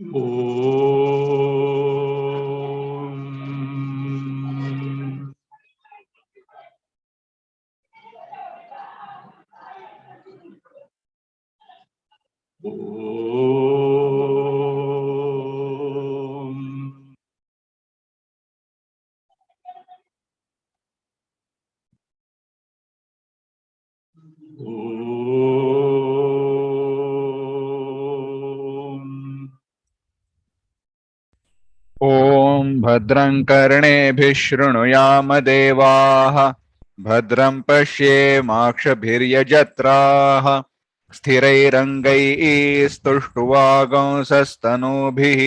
Om. Om. ॐ भद्रं कर्णेभिः शृणुयाम देवाः भद्रं पश्येमाक्षभिर्यजत्राः स्थिरैरङ्गैस्तुष्टुवागंसस्तनूभिः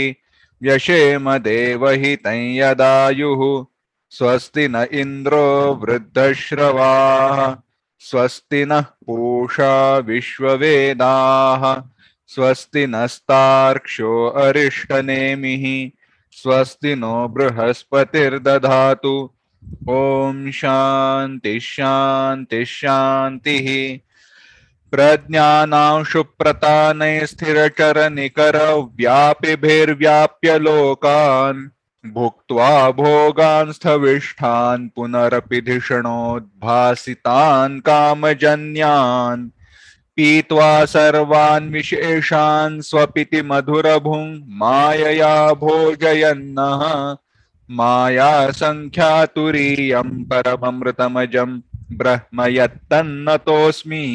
व्यशेम देवहितं यदायुः स्वस्ति न इन्द्रो वृद्धश्रवाः स्वस्ति नः पूषा विश्ववेदाः स्वस्ति नस्तार्क्ष्यो अरिष्टनेमिः स्वस्ति नो बृहस्पतिर्दधातु ओम शांति शांति शांति प्रज्ञानां शुप्रतानैः स्थिरचरनिकरव्यापिभिर्व्याप्य लोकान् भुक्त्वा भोगान् स्थविष्ठान् पुनरपि धिषणोद्भासितान् कामजन्यान् पीत्वा सर्वान् विशेषान् स्वपिति मधुरभुं मायया भोजयन्नः माया संख्यातुरीयं परममृतमजं ब्रह्म यत्तन्नतोऽस्मि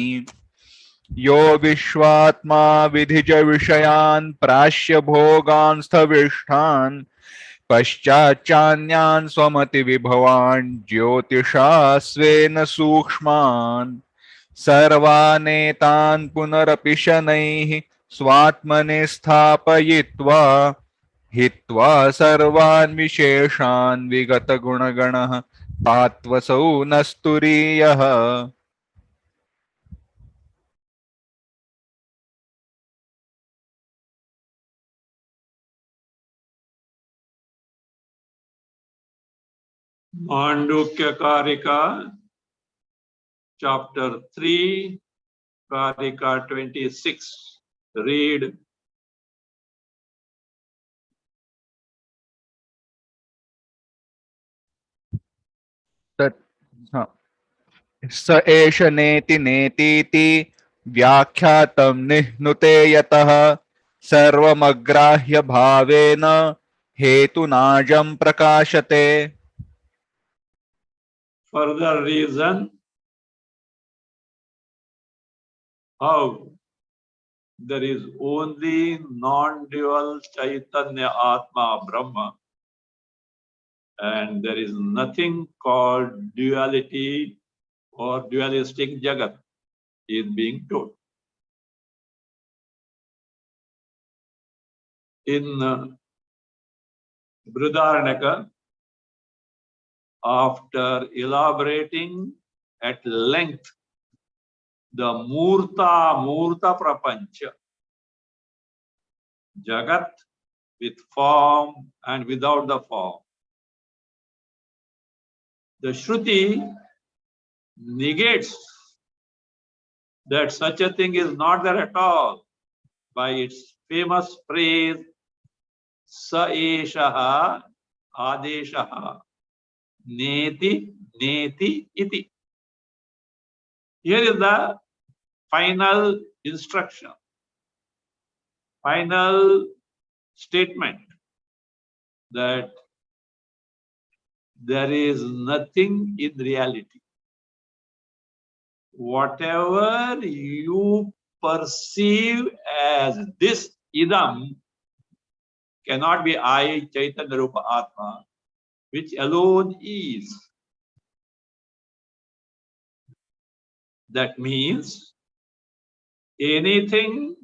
यो विश्वात्मा विधिज विषयान् प्राश्य भोगान् स्थविष्ठान् पश्चाच्चान्यान् स्वमति विभवान् ज्योतिषा स्वेन सूक्ष्मान् सर्वानेतान् पुनरपि शनैः स्वात्मने स्थापयित्वा हित्वा सर्वान् विशेषान् विगतगुणगणः तात्वसौ नस्तुरीयः Mandukya Karika, Chapter 3, Karika 26. Read. स एष नेति नेतीति व्याख्यातं निह्नुते यतः सर्वमग्राह्य भावेन हेतुनाजं प्रकाशते. Further reason how there is only non-dual Chaitanya Atma Brahma and there is nothing called duality or dualistic Jagat is being told. In Brihadaranyaka, after elaborating at length the Murta Prapancha, Jagat with form and without the form, the Shruti negates that such a thing is not there at all by its famous phrase, Sa eshaha adeshaha neti neti iti. Here is the final instruction, final statement that there is nothing in reality. Whatever you perceive as this idam cannot be I, Chaitanya Rupa Atma, which alone is. That means anything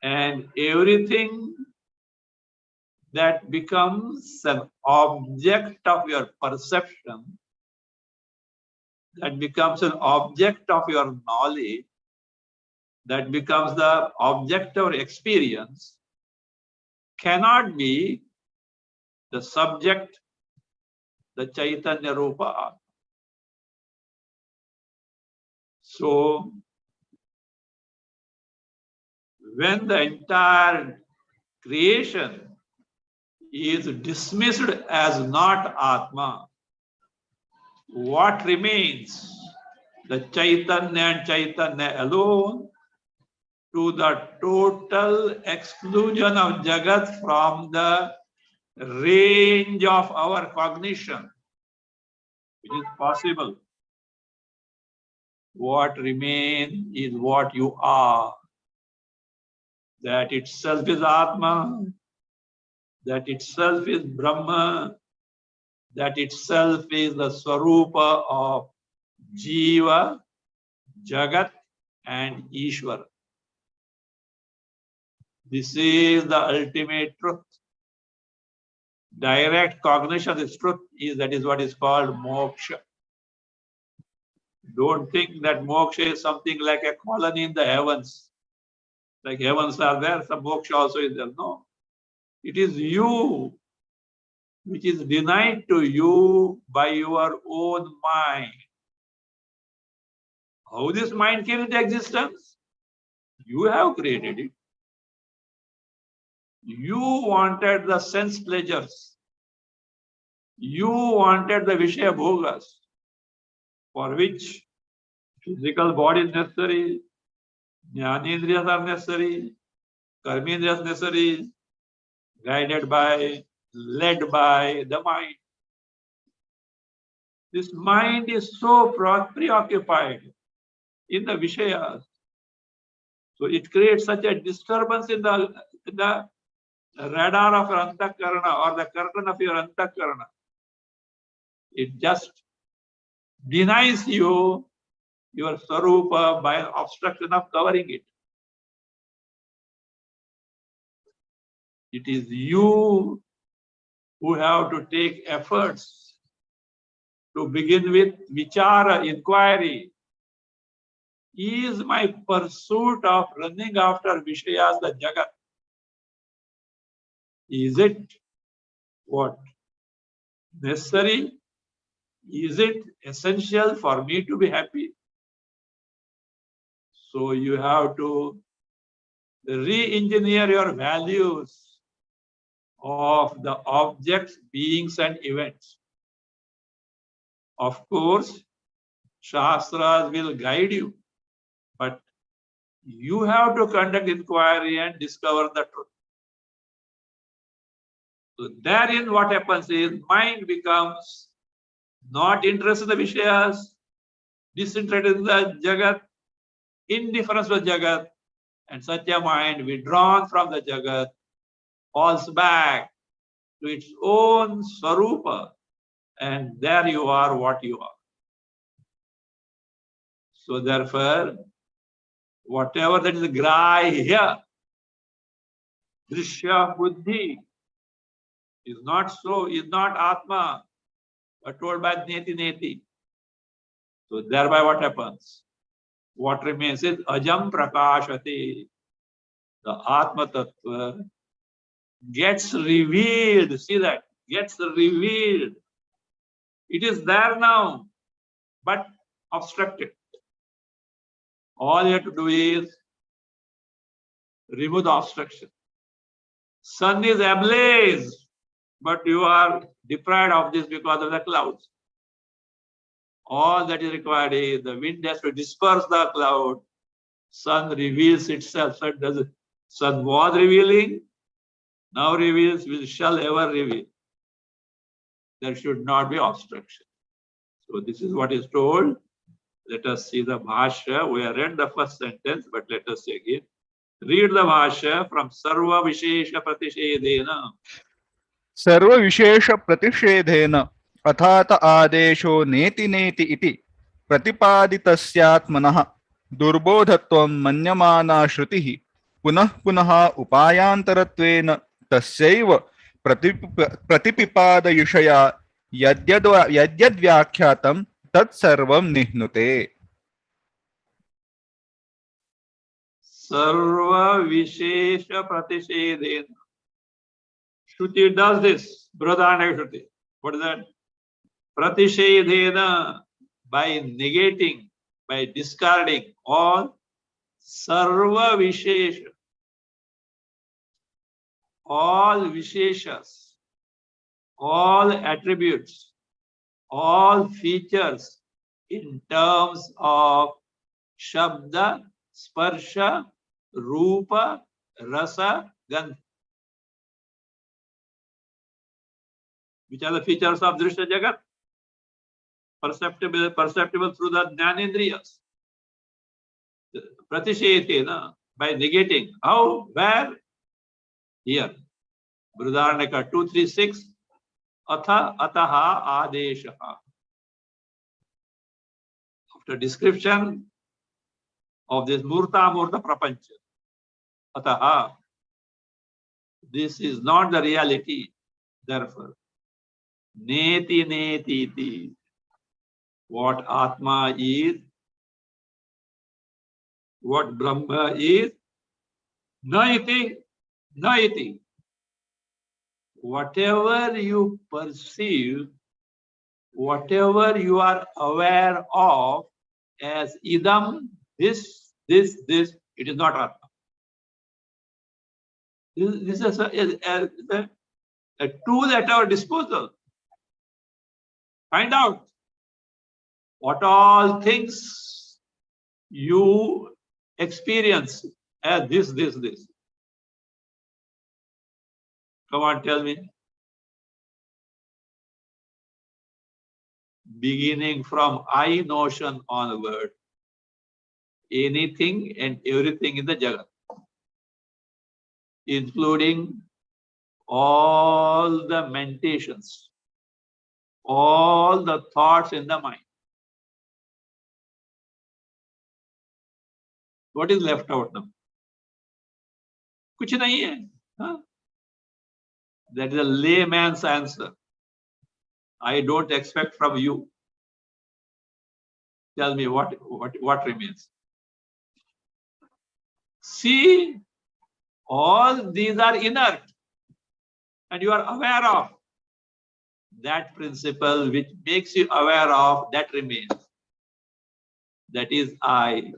and everything that becomes an object of your perception, that becomes an object of your knowledge, that becomes the object of experience, cannot be the subject, the Chaitanya Rupa Atma. So, when the entire creation is dismissed as not Atma, what remains? The Chaitanya and Chaitanya alone, to the total exclusion of Jagat from the range of our cognition. It is possible. What remains is what you are. That itself is Atma, that itself is Brahma, that itself is the Swarupa of Jiva, Jagat and Ishvara. This is the ultimate truth. Direct cognition of this truth is what is called moksha. Don't think that moksha is something like a colony in the heavens. Like heavens are there, some moksha also is there. No. It is you, which is denied to you by your own mind. How this mind came into existence? You have created it. You wanted the sense pleasures. You wanted the Vishaya Bhogas, for which physical body is necessary, Jnanendriyas are necessary, Karmendriyas necessary, guided by, led by the mind. This mind is so preoccupied in the Vishayas. So it creates such a disturbance in the radar of your Antakarana or the curtain of your Antakarana. It just denies you your Swarupa by obstruction of covering it. It is you who have to take efforts to begin with vichara, inquiry. Is my pursuit of running after Vishayas, the Jagat, is it what? Necessary? Is it essential for me to be happy? So you have to re-engineer your values of the objects, beings and events. Of course, Shastras will guide you, but you have to conduct inquiry and discover the truth. So therein what happens is mind becomes not interested in the Vishayas, disinterested in the Jagat, indifference to Jagat, and such a mind withdrawn from the Jagat falls back to its own Swarupa, and there you are what you are. So therefore, whatever that is grahya, drishya buddhi, is not so, is not Atma, but told by Neti Neti. So thereby what happens? What remains is ajam prakashati. The Atma Tattva gets revealed. See that? Gets revealed. It is there now, but obstructed. All you have to do is remove the obstruction. Sun is ablaze, but you are deprived of this because of the clouds. All that is required is the wind has to disperse the cloud. Sun reveals itself. Sun was revealing, now reveals, shall ever reveal. There should not be obstruction. So this is what is told. Let us see the Bhashya. We have read the first sentence, but let us see again. Read the Bhashya from Sarva Vishesha Pratishedena. सर्व विशेष प्रतिषेधेन अथात आदेशो नेति नेति इति प्रतिपादितस्यात्मनः दुर्बोधत्वं मन्यमाना श्रुतिः पुनः पुनः उपायान्तरत्वेन तस्यैव प्रतिपिपादयुषया यद्यद्व्याख्यातं तत्सर्वं निह्नुते. Sarva Vishesha Pratishedena. Shruti does this. Bradana Shruti. What is that? Pratishedena, by negating, by discarding all Sarva Vishesha. all Visheshas, all attributes, all features in terms of Shabda, Sparsha, Rupa, Rasa, Gandha. Which are the features of Drishya Jagat? Perceptible through the Jnanendriyas. Pratishayate, by negating. How? Where? Here. Brihadaranyaka 236. Atha ataha adeshaha. After description of this Murta Prapancha. Ataha. This is not the reality. Therefore, Neti neti ti. What Atma is, what Brahma is, naiti, naiti. Whatever you perceive, whatever you are aware of as idam, this, it is not Atma. This is a tool at our disposal. Find out what all things you experience as this. Come on, tell me. Beginning from I notion onward, anything and everything in the Jagat, including all the meditations, all the thoughts in the mind. What is left out now? Kuch nahi hai. Huh? That is a layman's answer. I don't expect from you. Tell me what remains. See, all these are inert, and you are aware of that principle which makes you aware of that remains. That is I,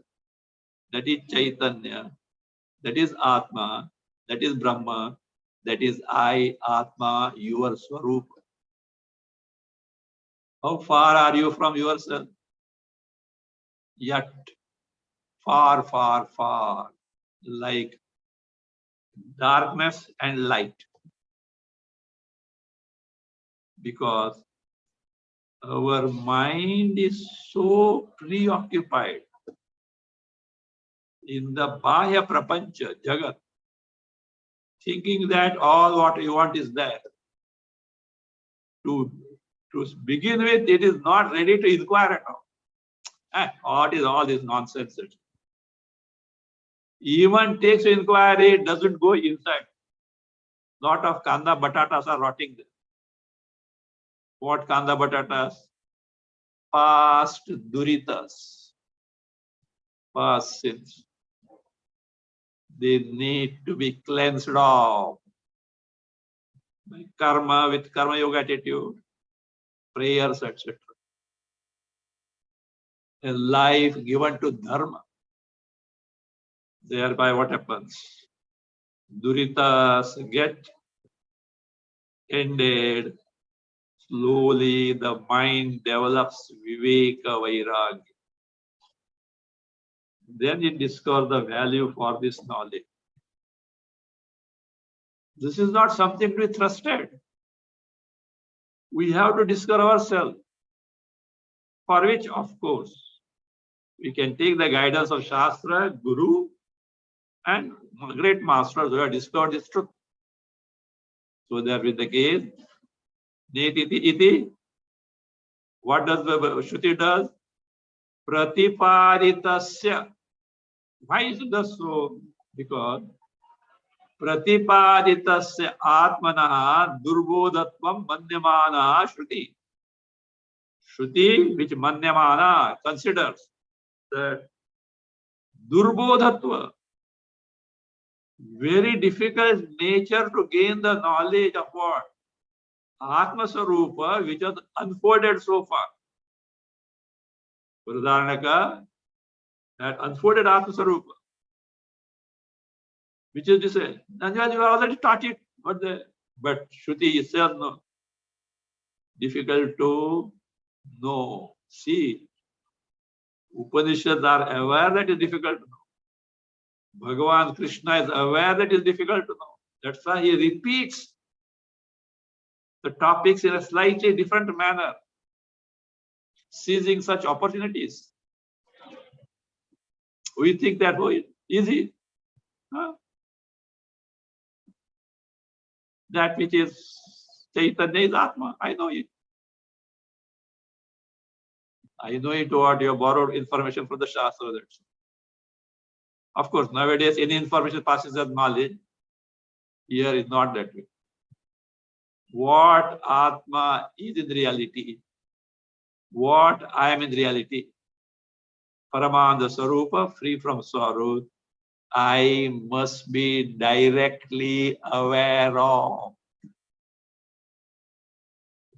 that is Chaitanya, that is Atma, that is Brahma, that is I, Atma, your Swarup. How far are you from yourself? Yet, far, far, far, like darkness and light. Because our mind is so preoccupied in the Bhaya Prapancha, Jagat, thinking that all what you want is there. To begin with, it is not ready to inquire at all. What is all this nonsense? Even takes inquiry, it doesn't go inside. Lot of kanda batatas are rotting there. What kanda batatas? Past duritas, past sins. They need to be cleansed off. By karma, with karma yoga attitude, prayers, etc. A life given to dharma. Thereby what happens? Duritas get ended. Slowly the mind develops viveka vairagya. Then it discovers the value for this knowledge. This is not something to be trusted. We have to discover ourselves. For which, of course, we can take the guidance of Shastra, Guru, and great masters who have discovered this truth. So that with the case, Netiti iti, what does the Shruti does? Pratipaditasya. Why is it so? Because Pratipaditasya atmanaha durbodhatvam manyamana Shruti. Shruti, which manyamana considers that durbodhatva, very difficult nature to gain the knowledge of what? Atma Sarupa, which was unfolded so far. Brihadaranyaka, that unfolded Atma Sarupa, which is to say, Nanjal, you have already taught it But Shruti itself, no. Difficult to know. See, Upanishads are aware that it's difficult to know. Bhagavan Krishna is aware that it's difficult to know. That's why he repeats the topics in a slightly different manner, seizing such opportunities. We think that, oh, easy. Huh? That which is Chaitanya is Atma. I know it. I know it what you have borrowed information from the Shastra. Of course, nowadays any information passes as knowledge. Here is not that way. What Atma is in reality, what I am in reality, Paramanda Sarupa, free from sorrow, I must be directly aware of.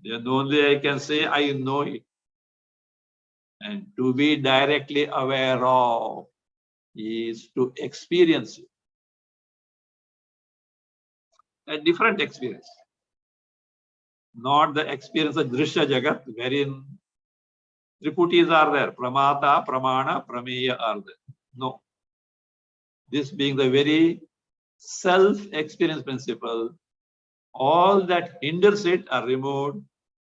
Then only I can say I know it. And to be directly aware of is to experience it. A different experience. Not the experience of Drishya Jagat, wherein Triputis are there. Pramata, Pramana, Prameya are there. No. This being the very self-experience principle, all that hinders it are removed.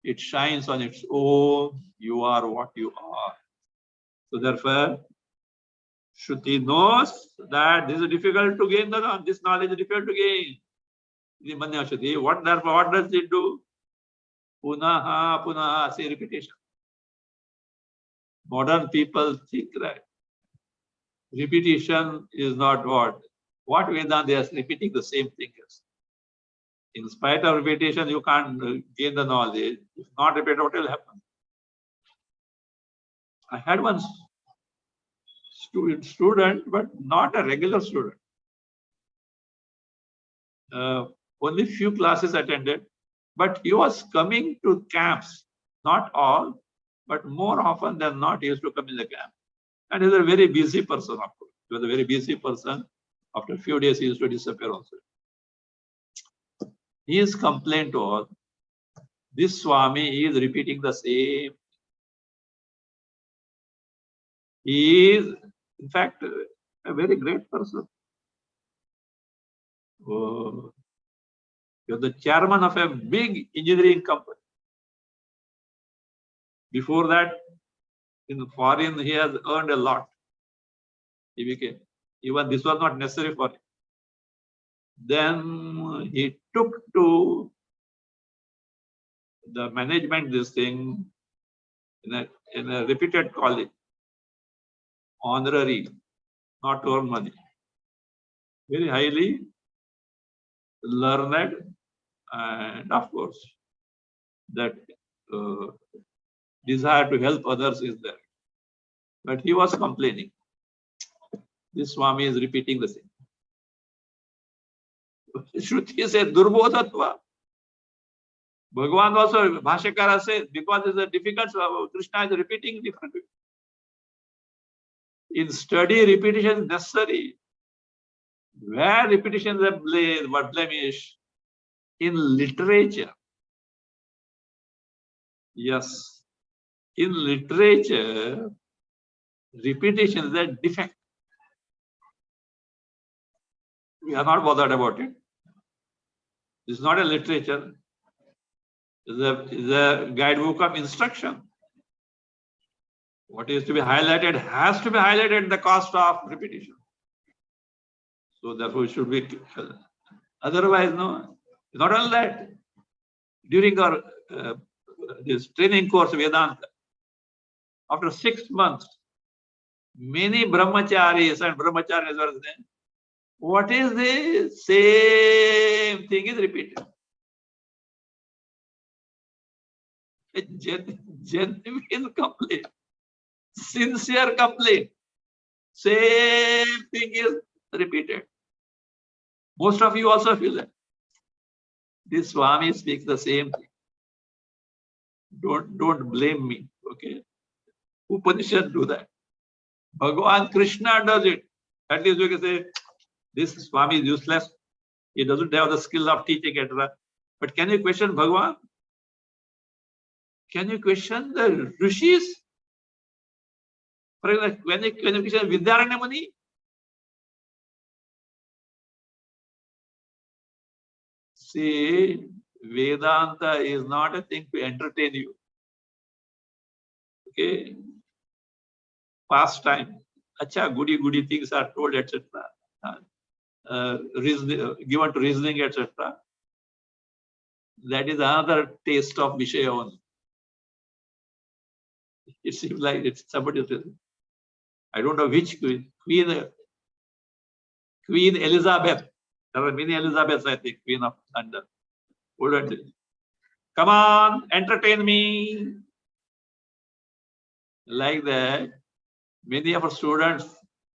It shines on its own. You are what you are. So therefore, Shruti knows that this is difficult to gain. This knowledge is difficult to gain. The Manya Shruti, what does it do? Punaha, punaha, say repetition. Modern people think that repetition is not what. What Vedanta, they are repeating the same thing. In spite of repetition, you can't gain the knowledge. If not repeat, what will happen? I had one student, but not a regular student. Only few classes attended, but he was coming to camps, not all, but more often than not, he used to come in the camp. And he was a very busy person, of course. He was a very busy person. After a few days, he used to disappear also. His complaint was, this Swami is repeating the same. He is, in fact, a very great person. Oh, you're the chairman of a big engineering company. Before that, in foreign, he has earned a lot. He became, even this was not necessary for him. Then he took to the management this thing in a reputed college, honorary, not to earn money. Very highly learned, and of course, that desire to help others is there. But he was complaining. This Swami is repeating the same. Shruti says, Durbodhatva. Bhagavan also, Bhashyakara says, because it's a difficult, Krishna is repeating differently. In study, repetition is necessary. Where repetition is a blemish? In literature. Yes. In literature, repetition is a defect. We are not bothered about it. This is not a literature. It's a guidebook of instruction. What is to be highlighted has to be highlighted at the cost of repetition. So therefore, it should be. Otherwise, no. Not only that. During our this training course Vedanta, after 6 months, many brahmacharis and brahmacharis were there. What is the same thing is repeated? A genuine complaint, sincere complaint. Same thing is repeated. Most of you also feel that. This Swami speaks the same thing. Don't blame me, okay? Upanishad do that. Bhagavan Krishna does it. At least we can say, this Swami is useless. He doesn't have the skill of teaching, etc. But can you question Bhagavan? Can you question the rishis? For example, when you question Vidyaranya Muni? See, Vedanta is not a thing to entertain you. Okay? Pastime. Acha, goody things are told, etc. Given to reasoning, etc. That is another taste of Vishaya only. It seems like it's somebody else. I don't know which queen. Queen Elizabeth. There were many Elizabeths, I think, Queen of London. Come on, entertain me. Like that, many of our students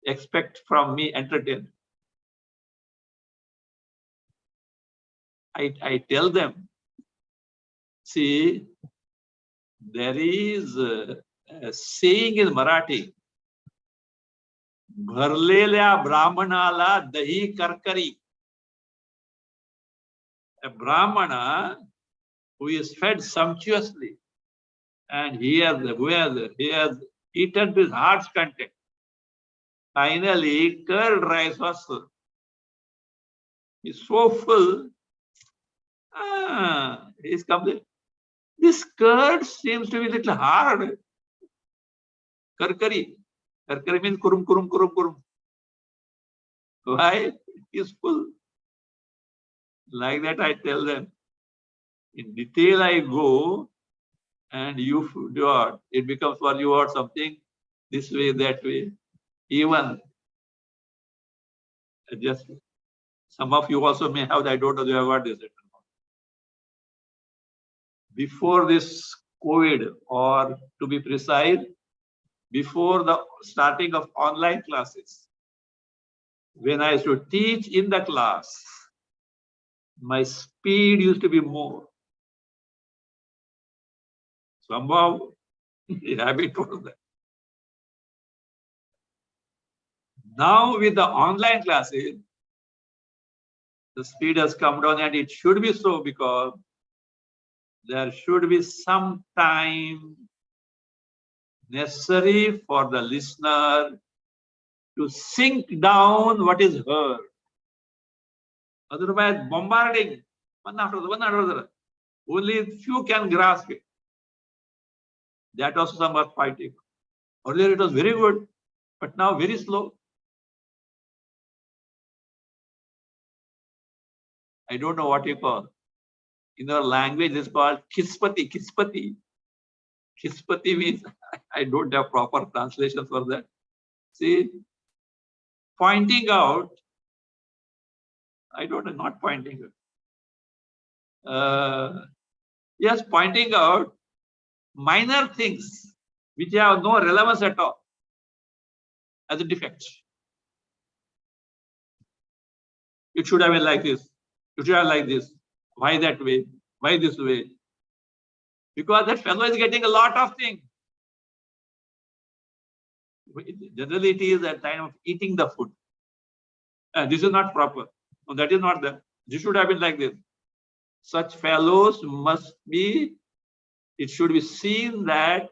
expect from me entertainment. I tell them, see, there is a saying in Marathi, Bharleल्या Brahmanala dahi karkari. A Brahmana who is fed sumptuously and he has eaten to his heart's content. Finally, curd rice was served. He's so full. He's complete. This curd seems to be a little hard. Karkari. Karkari means kurum. Why? He's full. Like that, I tell them. In detail, I go, and you do what? It becomes for you or something this way, that way. Even just some of you also may have, I don't know, you have got this. Before this COVID, or to be precise, before the starting of online classes, when I used to teach in the class, my speed used to be more. Somehow, the habit was that. Now, with the online classes, the speed has come down, and it should be so, because there should be some time necessary for the listener to sink down what is heard. Otherwise, bombarding one after another. Only few can grasp it. That also some are fighting. Earlier it was very good, but now very slow. I don't know what you call. In our language, it's called kispati. Kispati means, I don't have proper translation for that. See, pointing out, I don't know, not pointing out. Yes, pointing out minor things which have no relevance at all as a defect. It should have been like this. It should have like this. Why that way? Why this way? Because that fellow is getting a lot of things. Generally, it is a time of eating the food. This is not proper. No, that is not there. This should have been like this. Such fellows must be, it should be seen that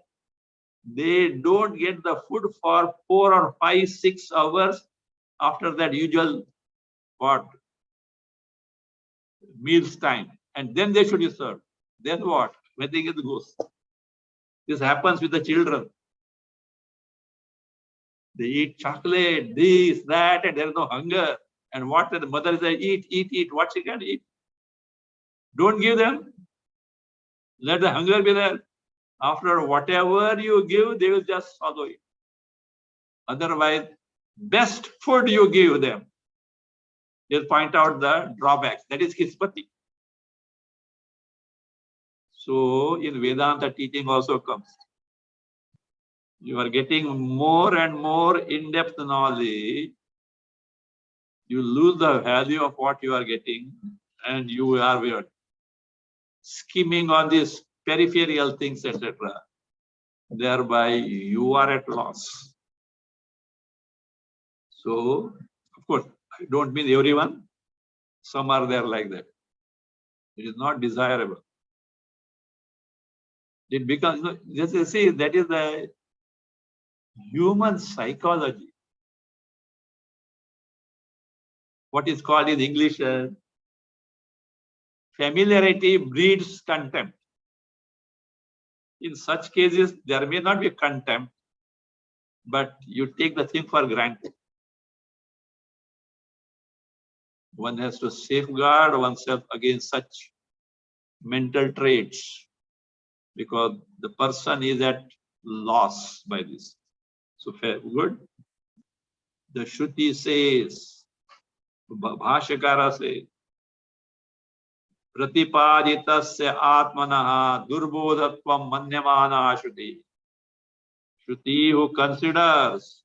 they don't get the food for 4 or 5, 6 hours after that usual what? Meals time. And then they should be served. Then what? When they get the ghost. This happens with the children. They eat chocolate, this, that, and there is no hunger. And what the mother says, eat, what she can eat. Don't give them. Let the hunger be there. After whatever you give, they will just follow it. Otherwise, best food you give them. They'll point out the drawbacks. That is kispati. So in Vedanta teaching also comes. You are getting more and more in-depth knowledge. You lose the value of what you are getting, and you are skimming on these peripheral things, etc. Thereby, you are at loss. So, of course, I don't mean everyone. Some are there like that. It is not desirable. It becomes, just you see, that is the human psychology. What is called in English, familiarity breeds contempt. In such cases, there may not be contempt, but you take the thing for granted. One has to safeguard oneself against such mental traits, because the person is at loss by this. So good. The Shruti says, Bhashyakara says, Pratipaditasya atmanaha durbodhatvam manyamana Shruti. Shruti, who considers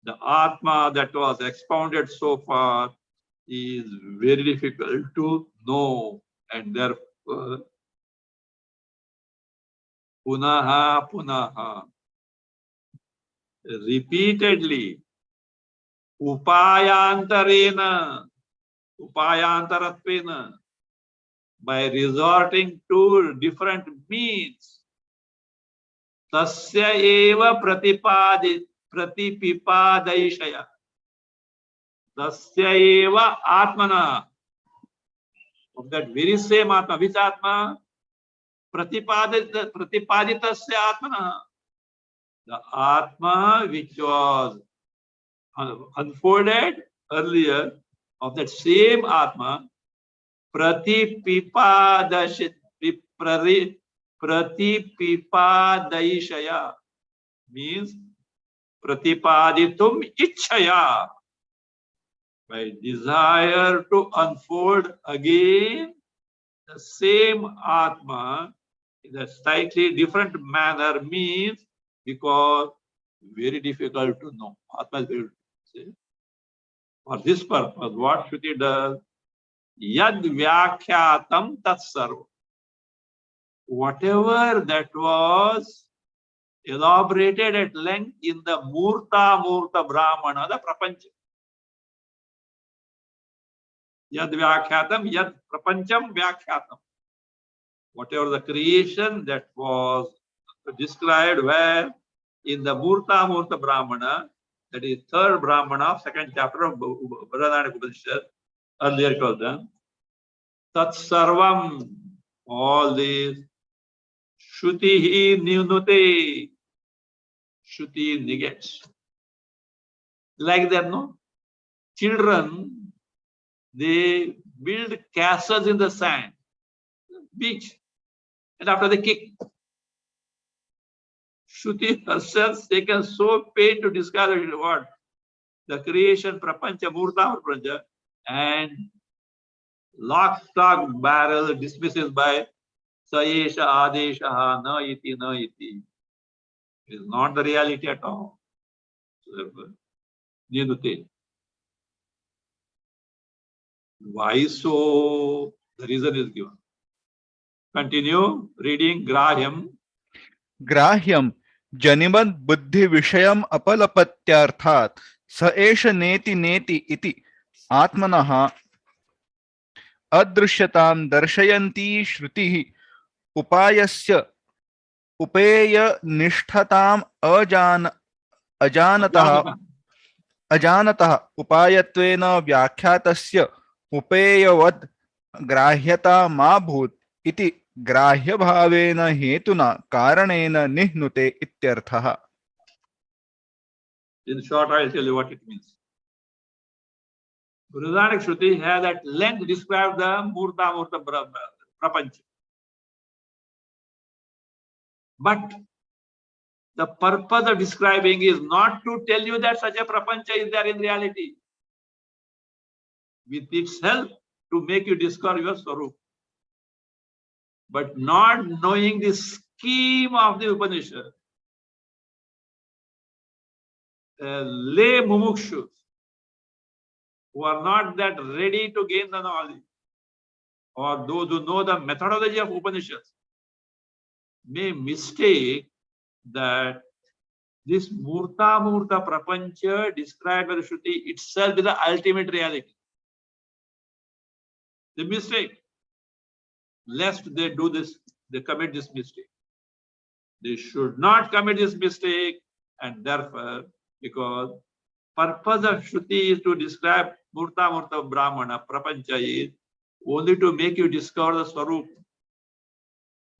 the Atma that was expounded so far, is very difficult to know, and therefore punaha punaha, repeatedly, upayantarena, upayantaratvena, by resorting to different means, tasya eva pratipipadayishaya, tasya eva atmana, of that very same Atma. Which Atma? Pratipaditasya atmana. The Atma which was unfolded earlier, of that same Atma, pratipipadaishaya, means pratipaditum ichchaya, by desire to unfold again the same Atma in a slightly different manner, means because very difficult to know. Atma is very difficult. For this purpose, what Shruti does? Yad vyakhyatam tat sarva. Whatever that was elaborated at length in the Murta Brahmana, the Prapancha. Yad vyakhyatam, yad prapancham vyakhyatam. Whatever the creation that was described where in the Murta Brahmana, that is third Brahmana of second chapter of Bharadanya Upanishad, earlier called them, Tat Sarvam, all these, Shruti Nunute, Shruti negates. Like that, no? Children, they build castles in the sand, beach, and after they kick. Shruti herself taken so pain to describe what? The creation, Prapancha, Murta, Prapancha, and lock, stock, barrel dismisses by Sayesha, Adesha, Na iti, Na iti. It is not the reality at all. Why so? The reason is given. Continue reading Grahyam. ग्राह्यं जनिमद् बुद्धि विषयम् अपलपत्यार्थात् स एष नेति नेति इति आत्मनः अदृश्यतां दर्शयन्ती श्रुतिः उपायस्य उपेयनिष्ठताम् अजानतः उपायत्वेन व्याख्यातस्य उपेयवद् ग्राह्यता मा भूत् इति ग्राह्यभावेन हेतुना कारणेन निह्नुते इत्यर्थः. In short, I'll tell you what it means. Bharadanya Shruti has at length described the Murta Prapancha. But the purpose of describing is not to tell you that such a Prapancha is there in reality. With its help to make you discover your Swarup. But not knowing the scheme of the Upanishad. Lay mumukshus who are not that ready to gain the knowledge, or those who know the methodology of Upanishads, may mistake that this Murta Prapancha described by the Shruti itself is the ultimate reality. the mistake, lest they do this, they commit this mistake. They should not commit this mistake, and therefore, because purpose of Shruti is to describe Murta Murta Brahmana, Prapancha is only to make you discover the Swarup.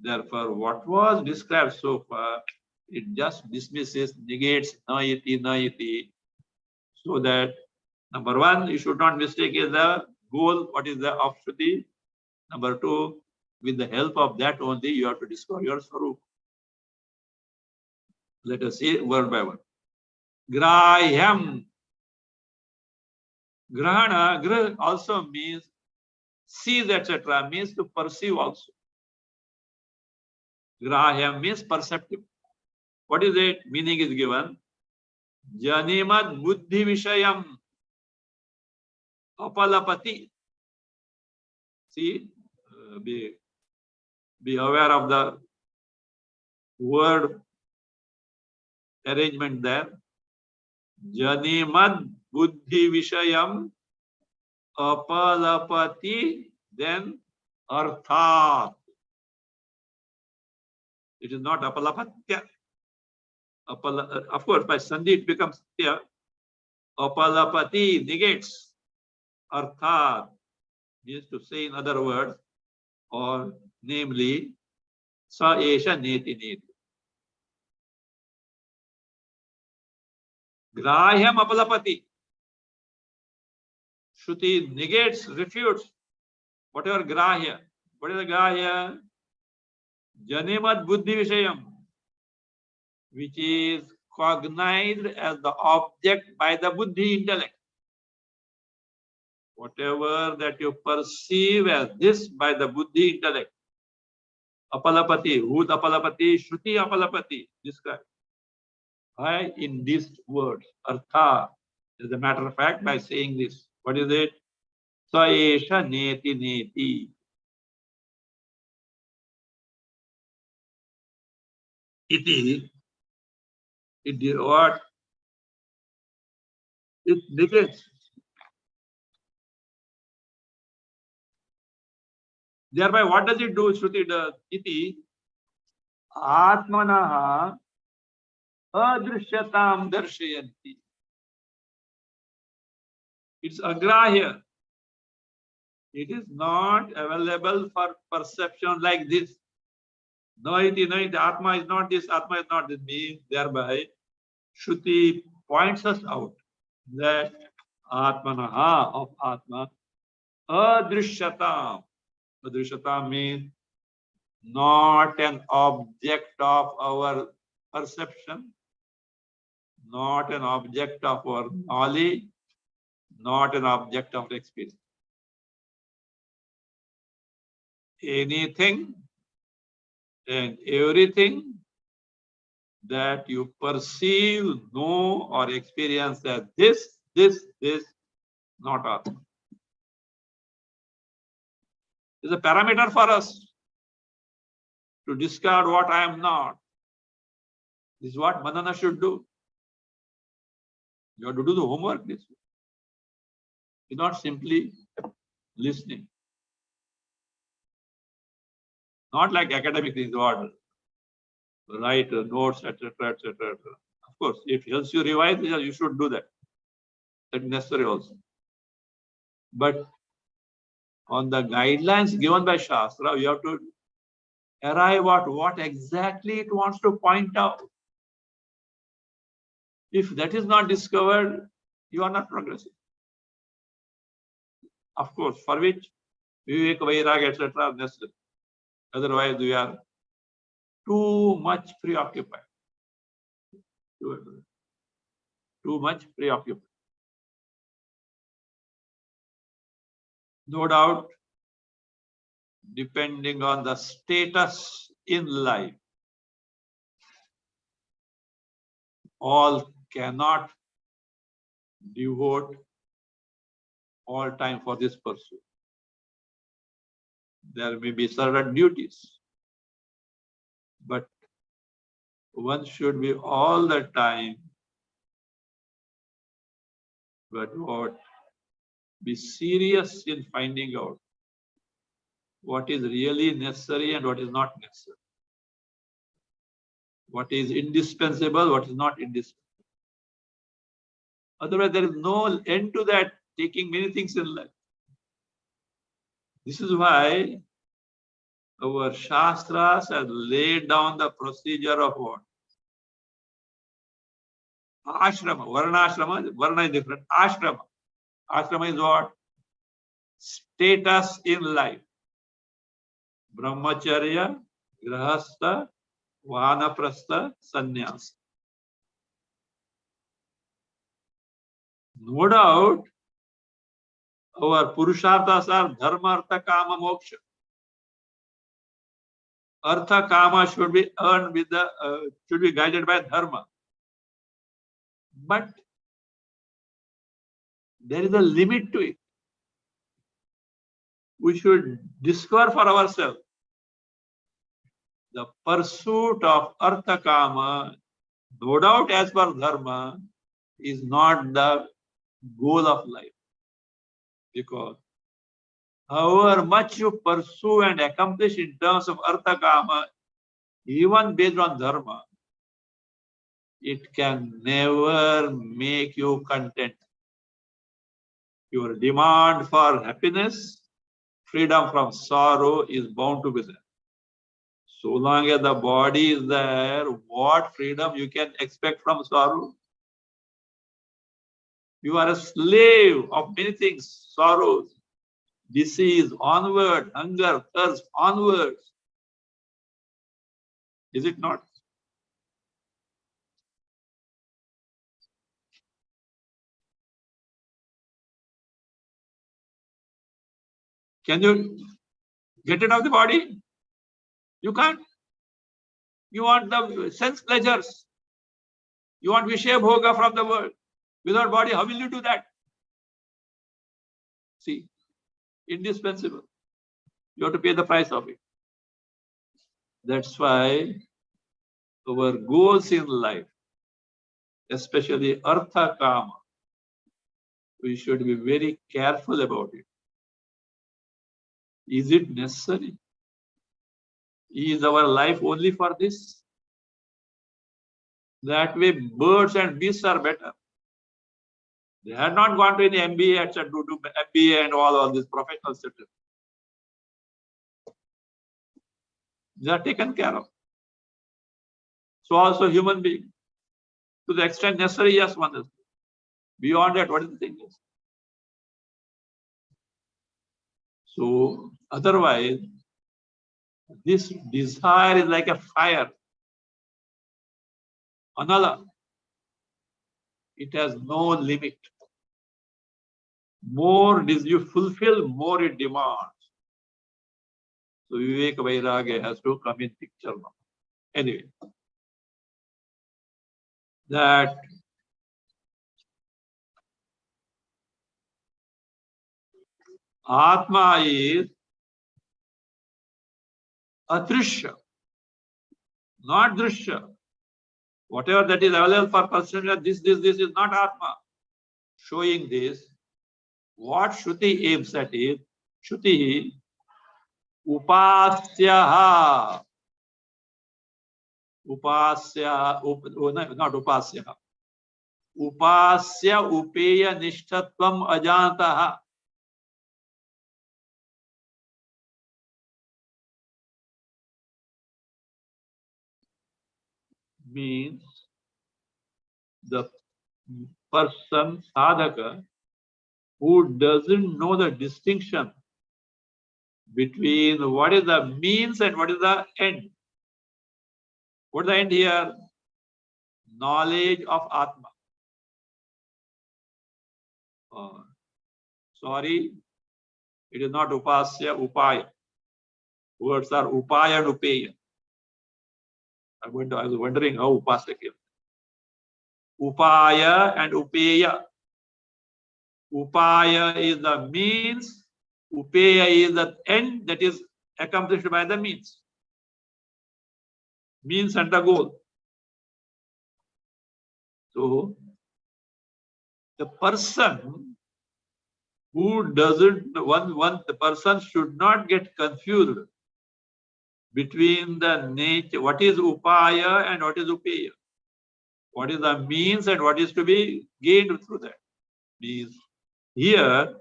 Therefore, what was described so far, it just dismisses, negates, naiti, so that number one, you should not mistake the goal, what is the of Shruti. Number two, with the help of that only, you have to discover your Swarup. Let us see word by word. Grahyam. Grahana, grah also means sees, etc., means to perceive also. Grahyam means perceptive. What is it? Meaning is given. Janimat buddhi vishayam apalapati. See, be aware of the word arrangement there. Janimat buddhi vishayam apalapati, then arthat. It is not apalapatya. Of course, by sandhi it becomes tya. Apalapati negates. Arthat means to say in other words, or namely, sa esha neti neti. Grahyam apalapati. Shruti negates, refutes whatever grahya. What is the grahya? Janimat buddhi vishayam, which is cognized as the object by the buddhi intellect. Whatever that you perceive as this by the buddhi intellect. Apalapati, who's apalapati? Shruti apalapati, described. Why in these words? Artha, as a matter of fact, by saying this. What is it? Saesha neti neti. Iti. It did what? It negates. Thereby, what does it do? Shruti does. Iti. Atmanaha adrishyatam darshayanti. It's agrahya. It is not available for perception like this. No, the Atma is not this, Atma is not this. Means thereby, Shruti points us out that Atmanaha of Atma, adrishyatam. Adrishyatam means not an object of our perception, not an object of our knowledge, not an object of experience. Anything and everything that you perceive, know, or experience as this, not Atma. It's a parameter for us to discard what I am not. This is what Manana should do. You have to do the homework this way. It's not simply listening. Not like academic things, what write notes, etc., etc. Of course, if it helps you revise, you should do that. That's necessary also. But on the guidelines given by Shastra, you have to arrive at what exactly it wants to point out. If that is not discovered, you are not progressing. Of course, for which Vivek, Vairag, etc. are necessary. Otherwise, we are too much preoccupied. Too much preoccupied. No doubt, depending on the status in life, all cannot devote all time for this pursuit. There may be certain duties, but one should be all the time, but what? Be serious in finding out what is really necessary and what is not necessary. What is indispensable, what is not indispensable. Otherwise, there is no end to that, taking many things in life. This is why our Shastras have laid down the procedure of what? Ashrama. Varnashrama, Varna is different. Ashrama. Ashrama is what? Status in life. Brahmacharya, Grahastha, Vanaprastha, Sannyas. No doubt, our Purusharthas are Dharma, Artha, Kama, Moksha. Artha, Kama should be earned with the, should be guided by Dharma. But there is a limit to it. We should discover for ourselves the pursuit of Artha, Kama, no doubt as per Dharma, is not the goal of life. Because however much you pursue and accomplish in terms of Artha, Kama, even based on Dharma, it can never make you content. Your demand for happiness, freedom from sorrow is bound to be there. So long as the body is there, what freedom you can expect from sorrow? You are a slave of many things, sorrows, disease, onward, hunger, thirst, onwards. Is it not? Can you get it out of the body? You can't. You want the sense pleasures. You want Vishaya Bhoga from the world. Without body, how will you do that? See, indispensable. You have to pay the price of it. That's why our goals in life, especially Artha Kama, we should be very careful about it. Is it necessary? Is our life only for this? That way, birds and beasts are better. They had not gone to any MBA, etc., to do MBA and all this professional setup. They are taken care of. So also human being. To the extent necessary, yes, one is. Beyond that, what is the thing? So otherwise, this desire is like a fire. Another. It has no limit. More you fulfill, more it demands. So Vivek Vairagya has to come in picture now. Anyway, that Atma is Adrishya, not Drishya. Whatever that is available for perception, this is not Atma. Showing this, what Shruti aims at is, Shruti Upasyaha. Upasya, not Upasya. Upasya Upeya Nishthatvam Ajantaha. Means the person, sadhaka, who doesn't know the distinction between what is the means and what is the end. What is the end here? Knowledge of Atma. Sorry, it is not Upasya, Upaya. Words are Upaya and Upeya. I was wondering how Upasya came. Upaya and Upeya. Upaya is the means, Upeya is the end that is accomplished by the means. Means and the goal. So, the person who doesn't, the person should not get confused between the nature, what is upaya and what is upeya. What is the means and what is to be gained through that. Means here,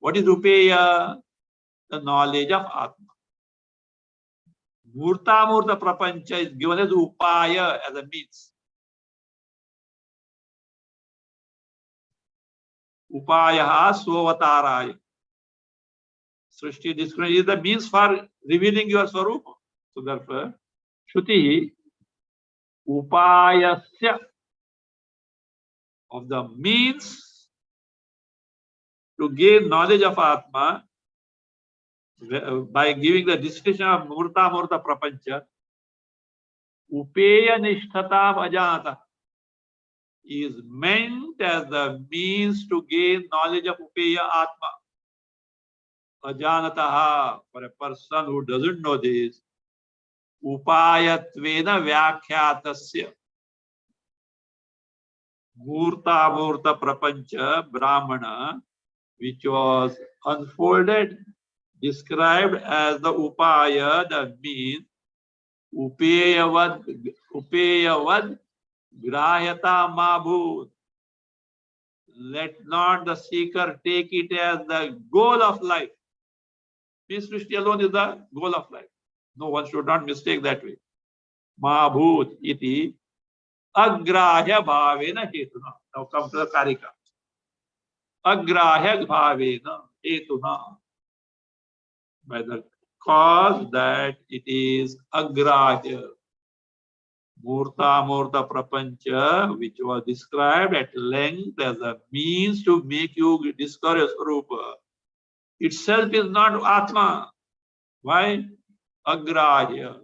what is upeya? The knowledge of Atma. Murta Murta Prapancha is given as upaya, as a means. Upaya Swavatāraya. Srishti description is the means for revealing your Swarupa. So therefore, Shruti upayasya, of the means to gain knowledge of Atma by giving the description of Murta Murta Prapancha, upeya nishthatam ajanata is meant as the means to gain knowledge of upeya Atma. Ajanataha, for a person who doesn't know this, upayatvena vyakhyatasya murta murta prapancha brahmana, which was unfolded, described as the upaya, the means, upeyavad grahyata mabhut. Let not the seeker take it as the goal of life. Means Srishti alone is the goal of life. No one should not mistake that way. Mabhut iti agrahya bhavena hetuna. Now come to the Karika. Agrahya bhavena hetuna. By the cause that it is agrahya. Murta Murta Prapancha, which was described at length as a means to make you discover your Swarupa, itself is not Atma. Why? Agrahya.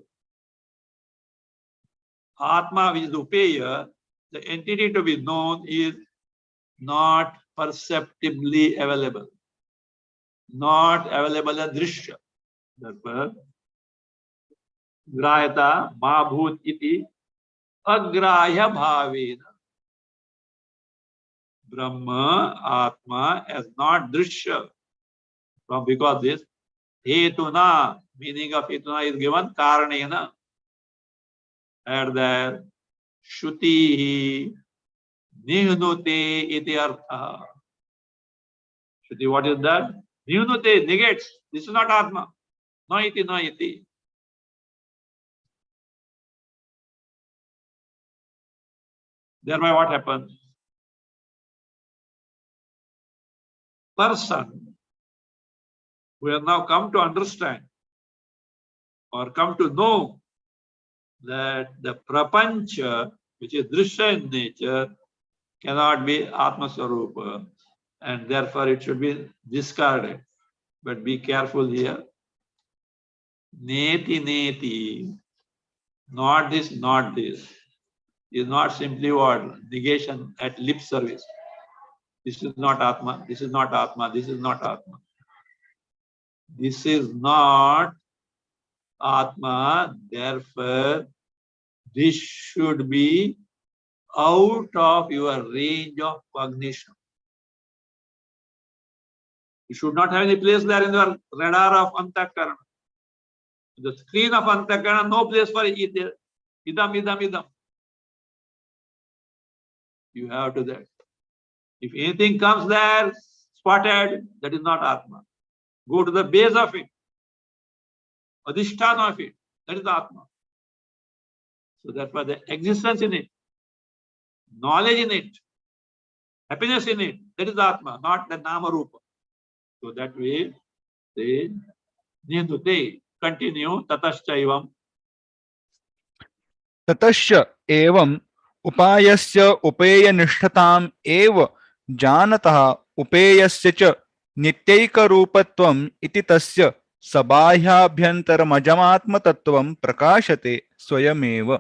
Atma, which is upeya, the entity to be known is not perceptibly available. Not available as drishya. Therefore, grahata mabhut iti agrahya bhavena. Brahma, Atma, as not drishya. Because this hetuna, meaning of hetuna is given karanena. And there, Shruti nihnute iti artha. Shruti, what is that? Nihnute negates. This is not Atma. No iti, no iti. Thereby what happens? Person who has now come to understand or come to know that the prapancha, which is drishya in nature, cannot be Atma Swarupa, and therefore it should be discarded. But be careful here. Neti neti, not this, not this, is not simply what? Negation at lip service. This is not Atma, this is not Atma, this is not Atma. This is not Atma, therefore this should be out of your range of cognition. You should not have any place there in your radar of Antakarana. The screen of Antakarana, no place for idam, idam, idam. You have to that. If anything comes there, spotted, that is not Atma. Go to the base of it, adhisthana of it, that is Atma. So therefore the existence in it, knowledge in it, happiness in it, that is Atma, not the Nama Rupa. So that way, they continue, tatascha ततश्च एवं उपायस्य उपेयनिष्ठताम् एव जानतः उपेयस्य च नित्यैकरूपत्वम् इति तस्य सबाह्याभ्यन्तरमजमात्मतत्त्वं प्रकाशते स्वयमेव.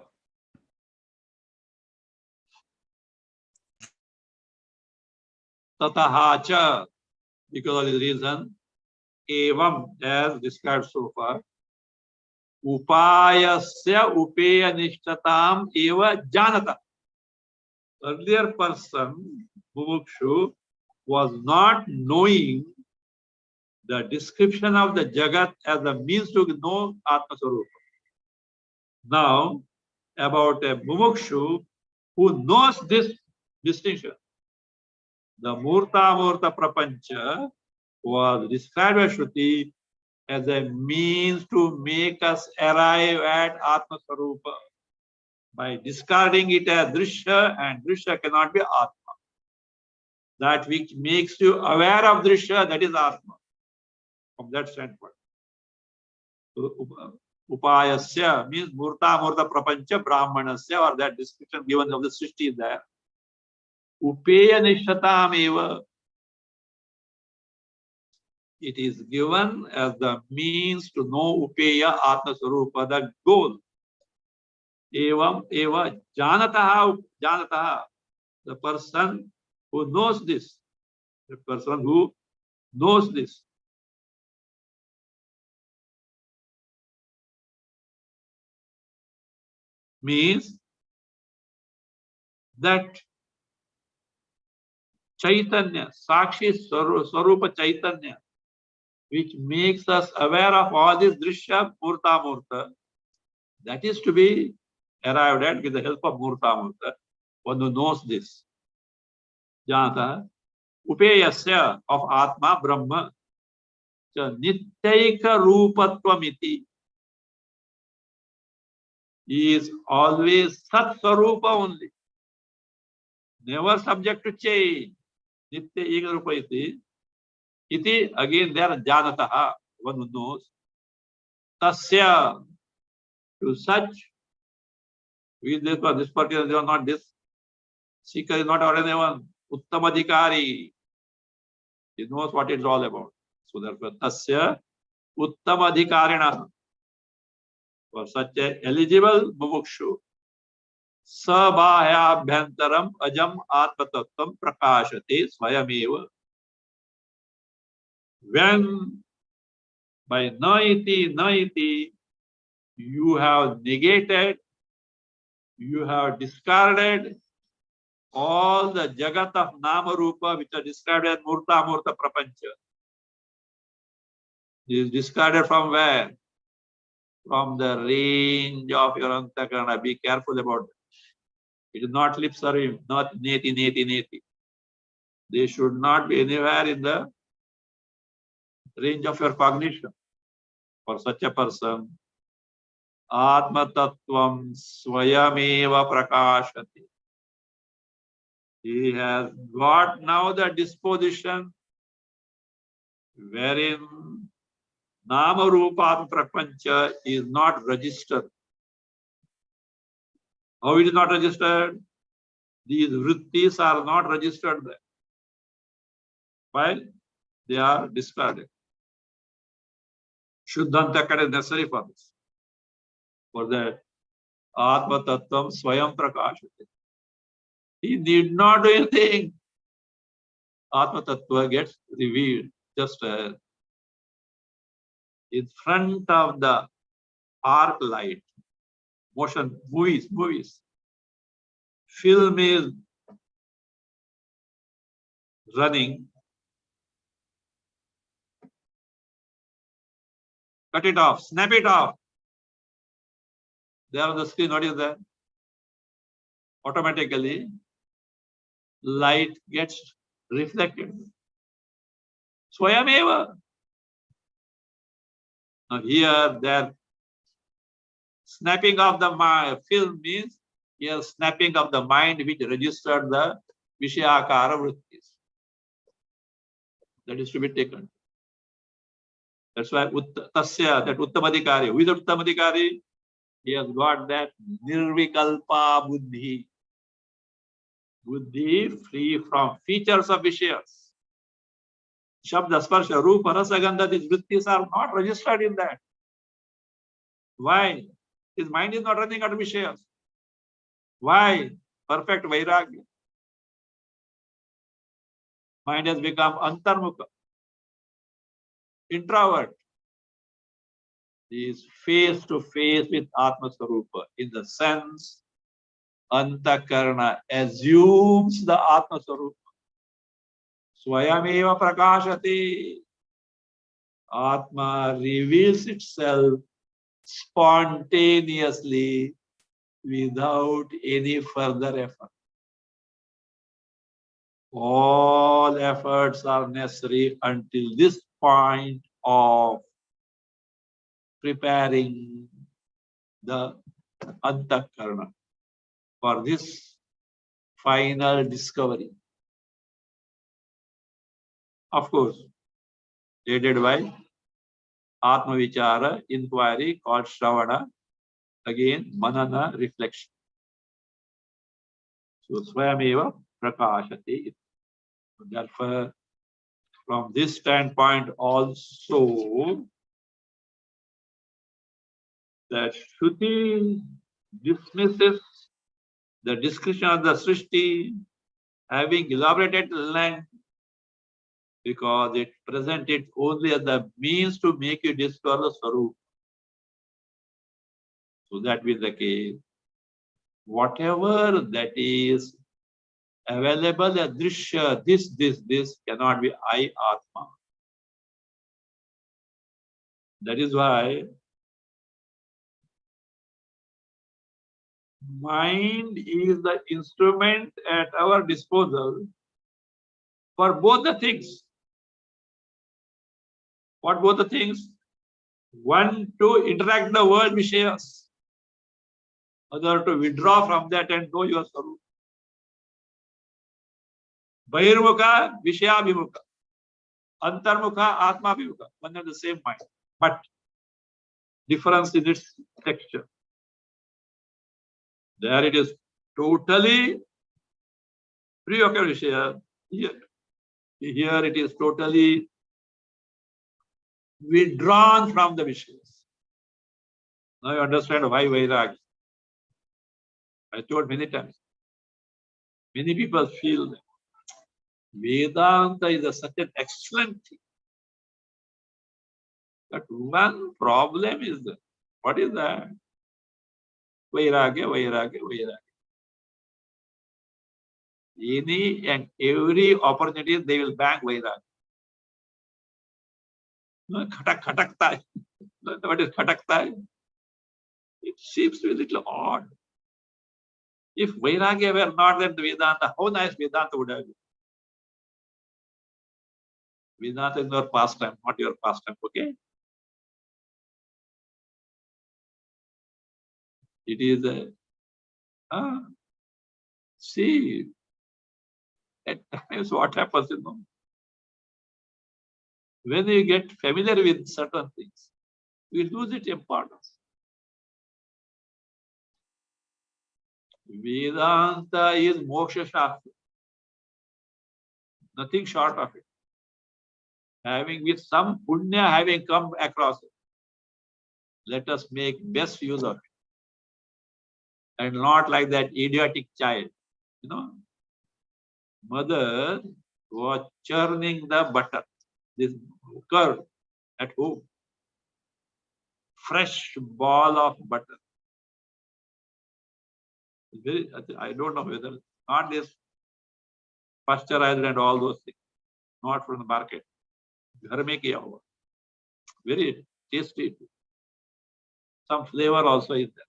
tatahacha, because of this reason, evam, as described so far, upayasya upeya nishtatam eva janata. Earlier person, Mumukshu, was not knowing the description of the Jagat as the means to know Atma Swarupa. Now, about a Mumukshu who knows this distinction. The Murta Prapancha was described by Shruti as a means to make us arrive at Atma Swarupa by discarding it as Drishya, and Drishya cannot be Atma. That which makes you aware of Drishya, that is Atma. From that standpoint. Upayasya means Murta Prapancha Brahmanasya, or that description given of the Srishti is there. Upeya Nishtatam eva. It is given as the means to know Upeya Atma Swarupa, the goal. Evam eva janataha, the person who knows this. The person who knows this. Means that Chaitanya, Sakshi Swarupa Chaitanya, which makes us aware of all this Drishya, Murta, that is to be arrived at with the help of Murta, one who knows this. Janata, Upeyasya of Atma, Brahma, Nityaika Rupatwamiti. He is always Sat Swarupa only, never subject to change. Nitya Eka Rupa iti. Iti, again there Janataha, one who knows. Tasya, to such, with this particular, they are not this. Seeker is not anyone. Uttamadhikari. He knows what it's all about. So therefore, Tasya Uttamadhikarina. For such a eligible Mumukshu, Sabhayabhyantaram Ajam Atmatattvam Prakashate Swayameva. When by naiti, you have negated, you have discarded all the Jagat of Nama Rupa, which are described as Murta Prapancha. It is discarded from where? From the range of your Antakarana. Be careful about it. It is not lip serving, not neti. They should not be anywhere in the range of your cognition. For such a person, Atma Tattvam Swayameva Prakashati. He has got now the disposition wherein Nama Rupa Prapancha is not registered. How it is not registered? These vrittis are not registered there. While they are discarded. Shuddhantakara is necessary for this. For that, Atma Tattvam Swayam Prakashati. He need not do anything. Atma Tattva gets revealed just in front of the arc light. Motion, movies. Film is running. Cut it off, snap it off. There on the screen, what is there? Automatically, light gets reflected. Swayameva. Now here, there, snapping of the film means here snapping of the mind which registered the Vishayakara vrittis. That is to be taken. That's why Tasya, that Uttamadhikari. Who is the Uttamadhikari? He has got that Nirvikalpa Buddhi. Buddhi free from features of Vishayas. Shabda, Sparsha, Rupa, Rasa, Gandha, these vrittis are not registered in that. Why? His mind is not running out of Vishayas. Why? Perfect Vairagya. Mind has become Antarmukha. Introvert. He is face to face with Atma Swarupa. In the sense, Antakarana assumes the Atma Swarupa. Swayameva Prakashati. Atma reveals itself spontaneously without any further effort. All efforts are necessary until this point of preparing the Antakarana for this final discovery. Of course, aided by Atma Vichara, inquiry called Shravana, again Manana, reflection. So Swayameva Prakashati. Therefore, from this standpoint also, that Shruti dismisses the description of the Srishti having elaborated length because it presented only as the means to make you discover the Swarup. So that will be the case. Whatever that is available as Drishya, this cannot be I Atma. That is why mind is the instrument at our disposal for both the things. What both the things? One, to interact the world Vishayas. Other, to withdraw from that and know your Swarup. Bahirmukha, Vishayabhimukha. Antarmukha, Atmabhimukha. One and the same mind. But difference in its texture. There it is totally preoccupied Vishaya. Here it is totally withdrawn from the Vishayas. Now you understand why Vairagya. I told many times. Many people feel that Vedanta is such an excellent thing. But one problem is that, what is that? Vairagya, Vairagya, Vairagya. Any and every opportunity they will bang Vairagya. Khatakta hai. What is khatakta hai? It seems to be a little odd. If Vairagya were not there, the Vedanta, how nice Vedanta would have been. Vedanta is your pastime, not your pastime, okay? It is a, see, at times what happens, when you get familiar with certain things, we lose its importance. Vedanta is moksha shastra, nothing short of it. Having with some punya having come across it, let us make best use of it. And not like that idiotic child. Mother was churning the butter, this curd at home. Fresh ball of butter. Very, I don't know whether, not this pasteurized and all those things, not from the market. Ghar mein kiya hua. Very tasty. Some flavor also is there.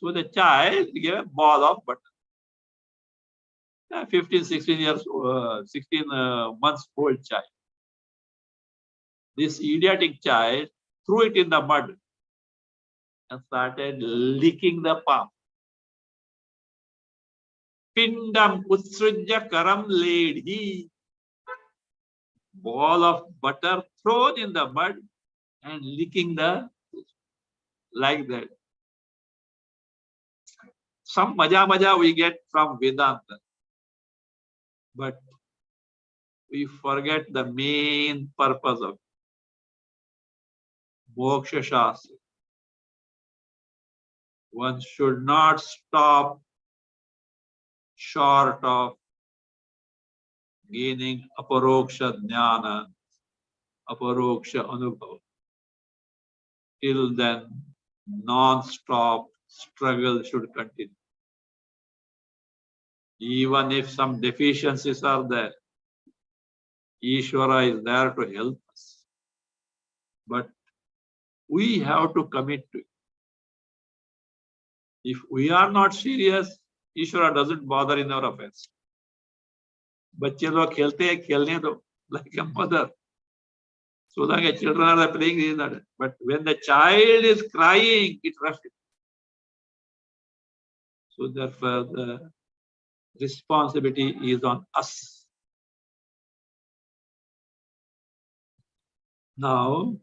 So the child gave a ball of butter. 15, 16 years, 16 months old child. This idiotic child threw it in the mud and started licking the palm. Pindam utsrujya karam laid he. Ball of butter thrown in the mud and licking the, like that. Some maja we get from Vedanta. But we forget the main purpose of Moksha Shastra. One should not stop short of gaining aparoksha jnana, aparoksha anubhava. Till then, non-stop struggle should continue. Even if some deficiencies are there, Ishvara is there to help us. But we have to commit to it. If we are not serious, Ishvara doesn't bother in our affairs. बच्चे लोग खेलते हैं, खेलने दो, like a mother. So long as children are playing, is not. But when the child is crying, it rushes. So therefore, the responsibility is on us. Now,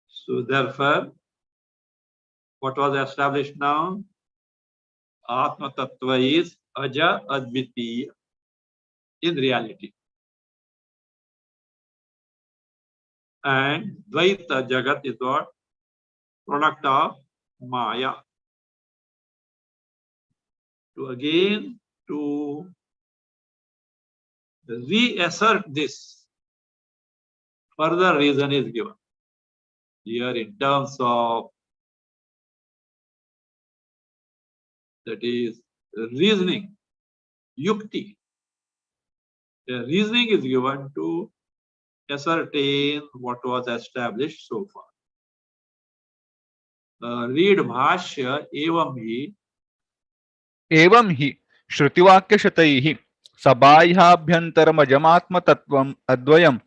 so therefore, what was established now? Atma Tattva is Aja Advitiya in reality. And Dvaita Jagat is what? Product of Maya. To reassert this, further reason is given here in terms of, that is, reasoning, yukti. The reasoning is given to ascertain what was established so far. Read Bhashya evam hi. एवं हि श्रुतिवाक्यशतैः सबाह्याभ्यन्तरमजमात्मतत्त्वम् अद्वयं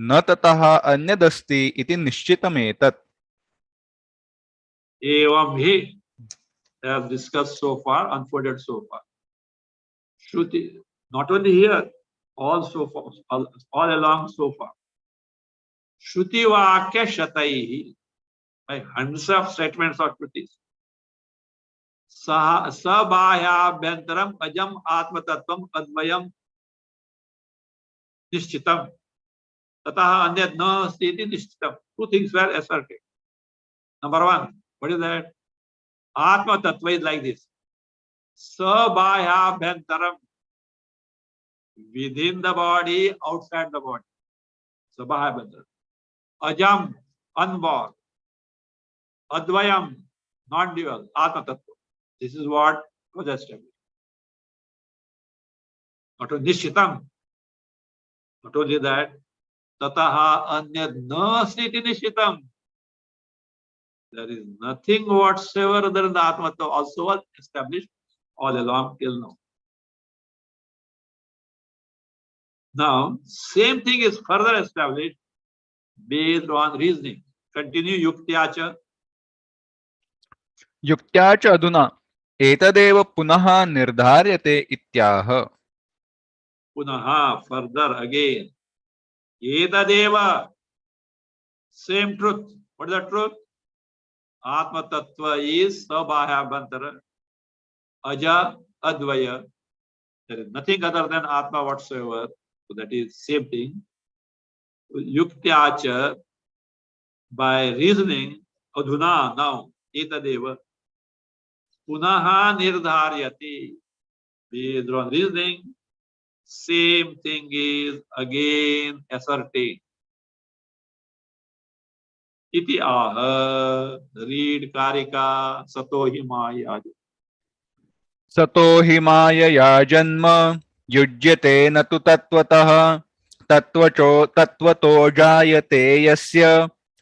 न ततः अन्यदस्ति इति निश्चितमेतत्. Evam hi, as discussed so far, unfolded so far. Shruti, not only here, also all along so far. Shruti Vakya Shataihi, by hundreds of statements of Shrutis. Sabhahyabhyantaram ajam atmatattvam advayam nishchitam. Tataha anyad na stiti nishchitam. Two things were asserted. Number one, what is that? Atma Tattva is like this. Sabhahyabhyantaram, within the body, outside the body. Sabhahyabhyantaram. Ajam, unborn. Advayam, non-dual. Atma Tattva. This is what was established. Not only Nishitam. Not only that, Tataha anyad na stiti nishitam. There is nothing whatsoever other than the Atma Tattva also was established all along till now. Now, same thing is further established based on reasoning. Continue Yuktyacha. युक्त्या च अधुना एतदेव पुनः निर्धार्यते इत्याह. Punaha, further again. Etadeva, same truth. What is the truth? Atma Tattva is Sabhahyabhantara, Aja, Advaya. There is nothing other than Atma whatsoever. So that is same thing. Yuktyacha, by reasoning, Adhuna, now, Etadeva, Punaha Nirdharyati, based on reasoning, same thing is again ascertained. Iti aha, read Karika, Sato hi Maya. सतो हि मायया जन्म युज्यते न तु तत्त्वतः तत्त्वतो जायते यस्य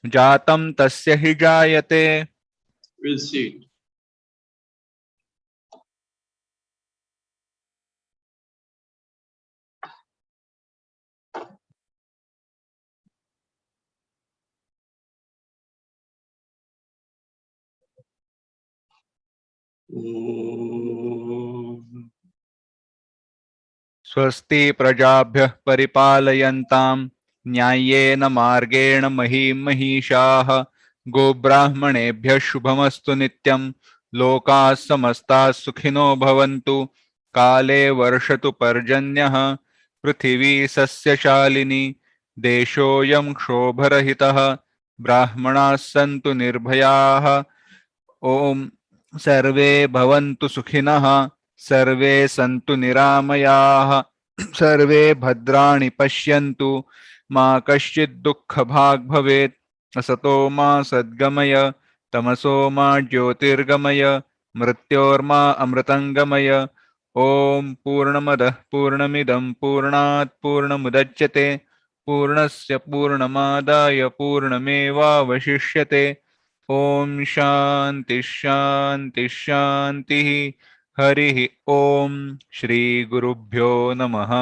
जातं तस्य हि जायते. We'll see it. स्वस्ति प्रजाभ्यः परिपालयन्तां न्याय्येन मार्गेण महीं महिषाः गोब्राह्मणेभ्यः शुभमस्तु नित्यं लोकाः समस्ताः सुखिनो भवन्तु काले वर्षतु पर्जन्यः पृथिवी सस्यशालिनी देशोऽयं क्षोभरहितः ब्राह्मणाः सन्तु निर्भयाः ओम सर्वे भवन्तु सुखिनः सर्वे सन्तु निरामयाः सर्वे भद्राणि पश्यन्तु मा कश्चित् दुःखभाग् भवेत् असतो मा सद्गमय तमसो मा ज्योतिर्गमय मृत्योर्मा अमृतंगमय ओम पूर्णमदः पूर्णमिदं पूर्णात् पूर्णमुदच्यते पूर्णस्य पूर्णमादाय पूर्णमेवावशिष्यते ओम शांति शांति शांति हरि ओम श्री गुरुभ्यो नमः